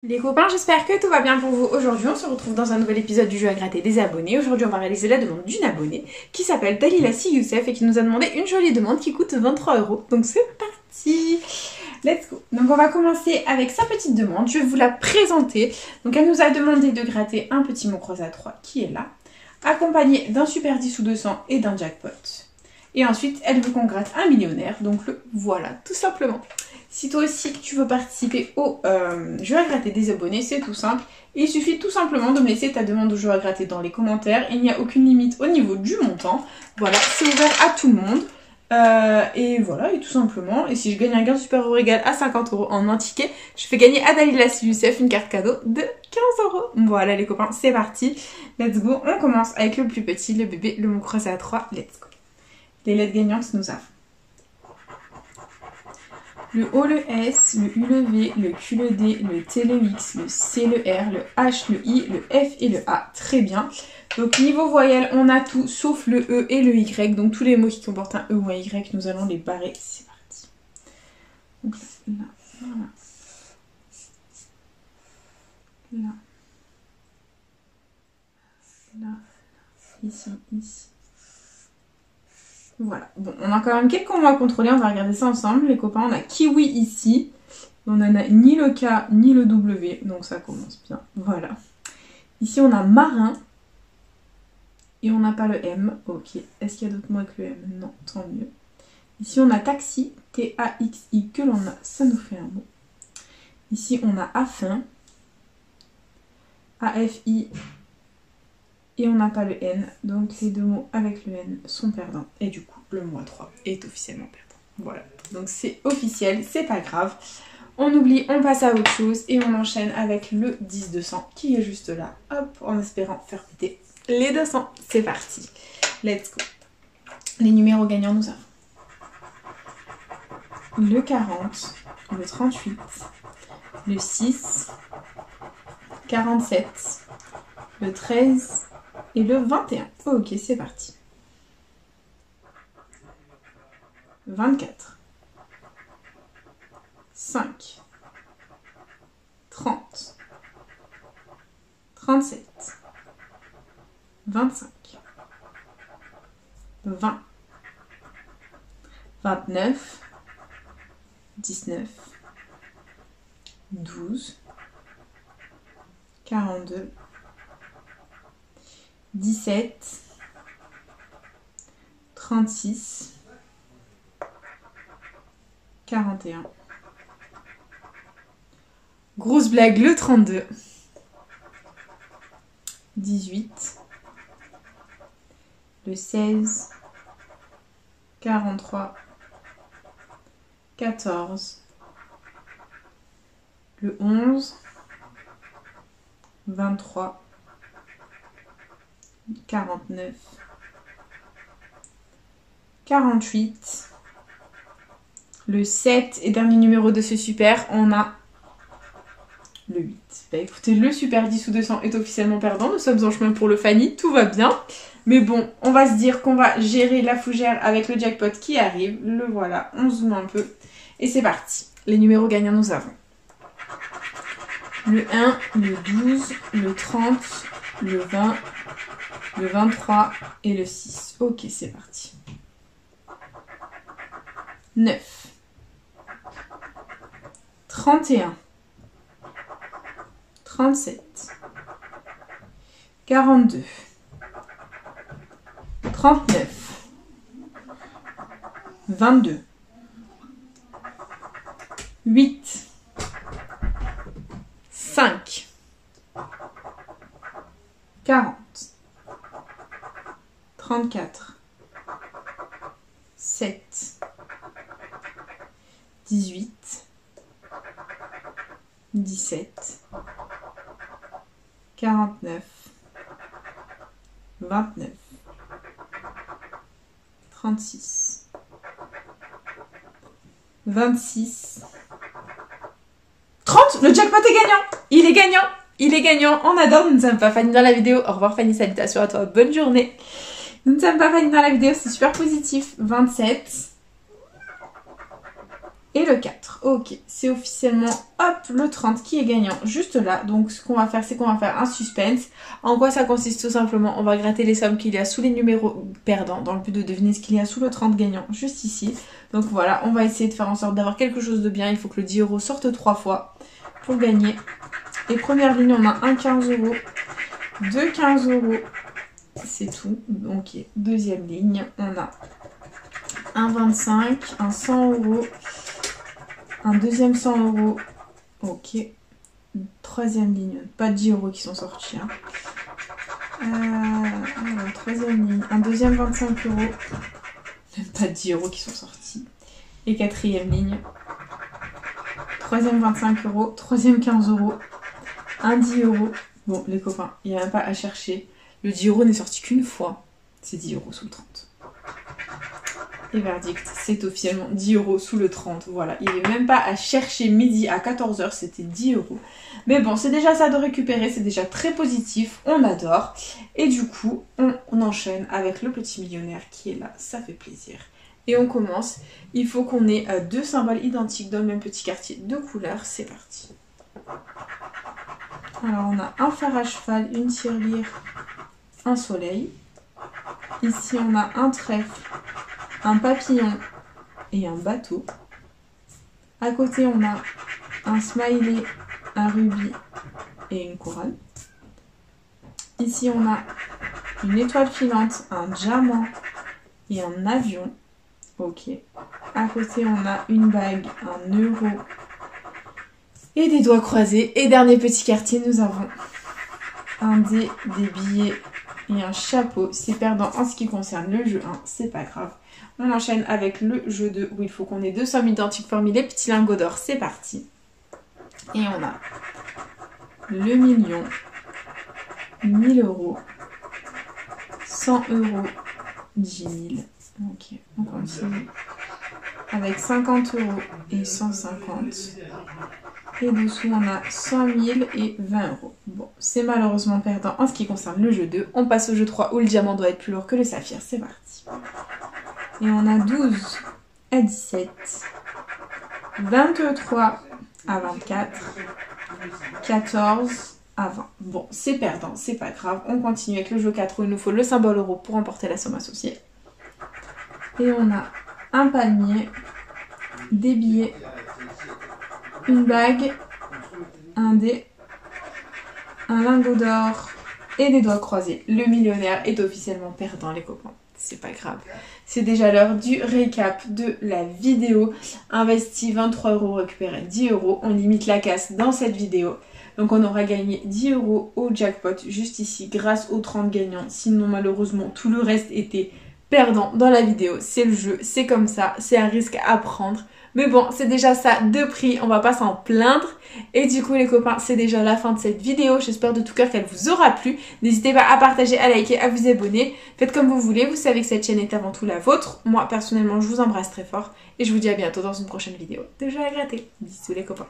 Les copains, j'espère que tout va bien pour vous. Aujourd'hui, on se retrouve dans un nouvel épisode du jeu à gratter des abonnés. Aujourd'hui, on va réaliser la demande d'une abonnée qui s'appelle Dalila Si Youssef et qui nous a demandé une jolie demande qui coûte 23 €. Donc c'est parti. Let's go. Donc on va commencer avec sa petite demande. Je vais vous la présenter. Donc elle nous a demandé de gratter un petit mot croisé à 3 qui est là, accompagné d'un super 10 ou 200 et d'un jackpot. Et ensuite, elle veut qu'on gratte un millionnaire. Donc le voilà, tout simplement. Si toi aussi tu veux participer au jeu à gratter des abonnés, c'est tout simple. Il suffit tout simplement de me laisser ta demande au jeu à gratter dans les commentaires. Il n'y a aucune limite au niveau du montant. Voilà, c'est ouvert à tout le monde. Et voilà, et tout simplement. Et si je gagne un gain super euro égal à 50 € en un ticket, je fais gagner à Dalila Si Youssef une carte cadeau de 15 €. Voilà les copains, c'est parti. Let's go. On commence avec le plus petit, le bébé, le mot croisé à 3. Let's go. Les lettres gagnantes nous avons le O, le S, le U, le V, le Q, le D, le T, le X, le C, le R, le H, le I, le F et le A. Très bien. Donc niveau voyelle, on a tout sauf le E et le Y. Donc tous les mots qui comportent un E ou un Y, nous allons les barrer. C'est parti. Donc là, voilà. Là. Là. Ici, ici. Voilà, bon, on a quand même quelques mots à contrôler, on va regarder ça ensemble, les copains. On a kiwi ici, on n'en a ni le K ni le W, donc ça commence bien, voilà. Ici on a marin, et on n'a pas le M, ok. Est-ce qu'il y a d'autres mots avec le M? Non, tant mieux. Ici on a taxi, T-A-X-I, que l'on a, ça nous fait un mot. Ici on a afin, A-F-I, et on n'a pas le N, donc les deux mots avec le N sont perdants. Et du coup, le mot à 3 est officiellement perdant. Voilà, donc c'est officiel, c'est pas grave. On oublie, on passe à autre chose et on enchaîne avec le 10-200 qui est juste là. Hop, en espérant faire péter les 200. C'est parti, let's go. Les numéros gagnants, nous avons le 40, le 38, le 6, 47, le 13... et le 21. Ok, c'est parti. 24. 5. 30. 37. 25. 20. 29. 19. 12. 42. 17, 36, 41. Grosse blague, le 32. 18, le 16, 43, 14, le 11, 23, 49, 48, le 7 et dernier numéro de ce super, on a le 8. Bah écoutez, le super 10 ou 200 est officiellement perdant, nous sommes en chemin pour le Fanny, tout va bien. Mais bon, on va se dire qu'on va gérer la fougère avec le jackpot qui arrive. Le voilà, on zoome un peu et c'est parti. Les numéros gagnants, nous avons le 1, le 12, le 30, le 20, le 23 et le 6. Ok, c'est parti. 9. 31. 37. 42. 39. 22. 8. 5. 40. 34, 7, 18, 17, 49, 29, 36, 26, 30. Le jackpot est gagnant. Il est gagnant. Il est gagnant. On adore. Nous ne sommes pas Fanny dans la vidéo. Au revoir Fanny. Salutations à toi. Bonne journée. Nous ne sommes pas Fanny dans la vidéo. C'est super positif. 27. et le 4. Ok, c'est officiellement, hop, le 30 qui est gagnant juste là. Donc ce qu'on va faire, c'est qu'on va faire un suspense. En quoi ça consiste? Tout simplement, on va gratter les sommes qu'il y a sous les numéros perdants dans le but de deviner ce qu'il y a sous le 30 gagnant juste ici. Donc voilà, on va essayer de faire en sorte d'avoir quelque chose de bien. Il faut que le 10 € sorte 3 fois pour gagner. Et première ligne, on a un 15 €, deux 15 €, c'est tout. Ok, deuxième ligne, on a un 25, un 100 €, un deuxième 100 €, ok. Troisième ligne, pas de 10 € qui sont sortis. Hein. Alors, troisième ligne, un deuxième 25 €, même pas de 10 € qui sont sortis. Et quatrième ligne, troisième 25 €, troisième 15 €, un 10 €. Bon, les copains, il n'y a même pas à chercher. Le 10 € n'est sorti qu'une fois. C'est 10 € sous le 30. Et verdict, c'est officiellement 10 € sous le 30. Voilà, il n'y avait même pas à chercher midi à 14 h, c'était 10 €. Mais bon, c'est déjà ça de récupérer, c'est déjà très positif, on adore. Et du coup, on enchaîne avec le petit millionnaire qui est là, ça fait plaisir. Et on commence, il faut qu'on ait deux symboles identiques dans le même petit quartier de couleurs, c'est parti. Alors on a un fer à cheval, une tirelire, un soleil. Ici on a un trèfle, un papillon et un bateau. À côté on a un smiley, un rubis et une couronne. Ici on a une étoile filante, un diamant et un avion. Ok. À côté on a une bague, un euro et des doigts croisés. Et dernier petit quartier, nous avons un dé, des billets et un chapeau. C'est perdant en ce qui concerne le jeu 1, c'est pas grave. On enchaîne avec le jeu 2 où il faut qu'on ait deux sommes identiques parmi les petits lingots d'or. C'est parti. Et on a le million, 1000 €, 100 €, 10 000. Ok, on continue avec 50 € et 150. Et dessous, on a 100 000 et 20 €. Bon, c'est malheureusement perdant en ce qui concerne le jeu 2. On passe au jeu 3 où le diamant doit être plus lourd que le saphir. C'est parti. Et on a 12 à 17, 23 à 24, 14 à 20. Bon, c'est perdant, c'est pas grave. On continue avec le jeu 4 où il nous faut le symbole euro pour remporter la somme associée. Et on a un palmier, des billets, une bague, un dé, un lingot d'or et des doigts croisés. Le millionnaire est officiellement perdant, les copains. C'est pas grave. C'est déjà l'heure du récap de la vidéo. Investi 23 €, récupéré 10 €. On limite la casse dans cette vidéo. Donc on aura gagné 10 € au jackpot juste ici grâce aux 30 gagnants. Sinon malheureusement tout le reste était perdant dans la vidéo. C'est le jeu, c'est comme ça, c'est un risque à prendre. Mais bon, c'est déjà ça de prix, on va pas s'en plaindre. Et du coup les copains, c'est déjà la fin de cette vidéo. J'espère de tout cœur qu'elle vous aura plu. N'hésitez pas à partager, à liker, à vous abonner. Faites comme vous voulez, vous savez que cette chaîne est avant tout la vôtre. Moi personnellement, je vous embrasse très fort. Et je vous dis à bientôt dans une prochaine vidéo de jeux à gratter. Bisous les copains.